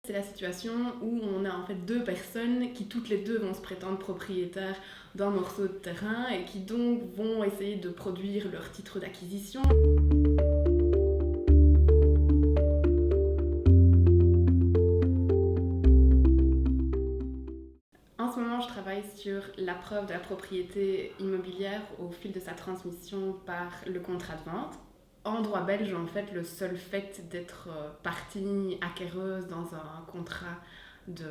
C'est la situation où on a en fait deux personnes qui toutes les deux vont se prétendre propriétaires d'un morceau de terrain et qui donc vont essayer de produire leur titre d'acquisition. En ce moment, je travaille sur la preuve de la propriété immobilière au fil de sa transmission par le contrat de vente. En droit belge, en fait, le seul fait d'être partie acquéreuse dans un contrat de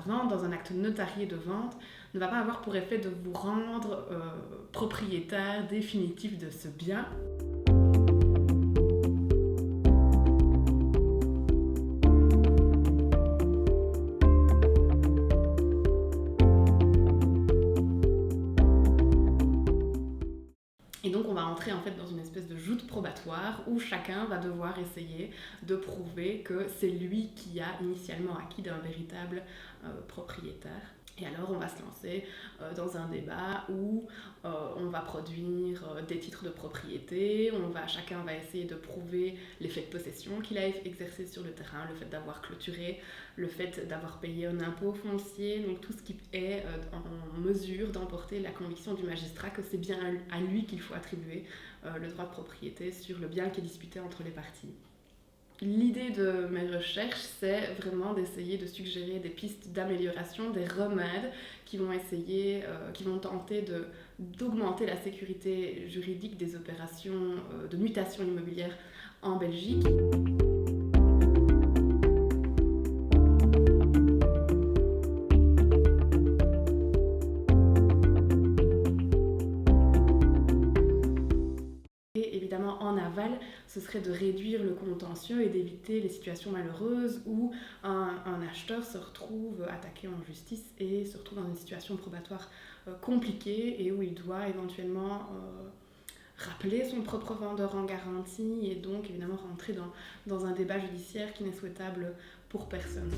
vente, dans un acte notarié de vente, ne va pas avoir pour effet de vous rendre propriétaire définitif de ce bien. Et donc on va entrer en fait dans une espèce de joute probatoire où chacun va devoir essayer de prouver que c'est lui qui a initialement acquis d'un véritable propriétaire. Et alors on va se lancer dans un débat où on va produire des titres de propriété, chacun va essayer de prouver l'effet de possession qu'il a exercé sur le terrain, le fait d'avoir clôturé, le fait d'avoir payé un impôt foncier, donc tout ce qui est en mesure d'emporter la conviction du magistrat que c'est bien à lui qu'il faut attribuer le droit de propriété sur le bien qui est disputé entre les parties. L'idée de mes recherches, c'est vraiment d'essayer de suggérer des pistes d'amélioration, des remèdes qui vont tenter d'augmenter la sécurité juridique des opérations de mutation immobilière en Belgique. Et évidemment, en aval, ce serait de réduire le contentieux et d'éviter les situations malheureuses où un acheteur se retrouve attaqué en justice et se retrouve dans une situation probatoire compliquée et où il doit éventuellement rappeler son propre vendeur en garantie et donc évidemment rentrer dans un débat judiciaire qui n'est souhaitable pour personne.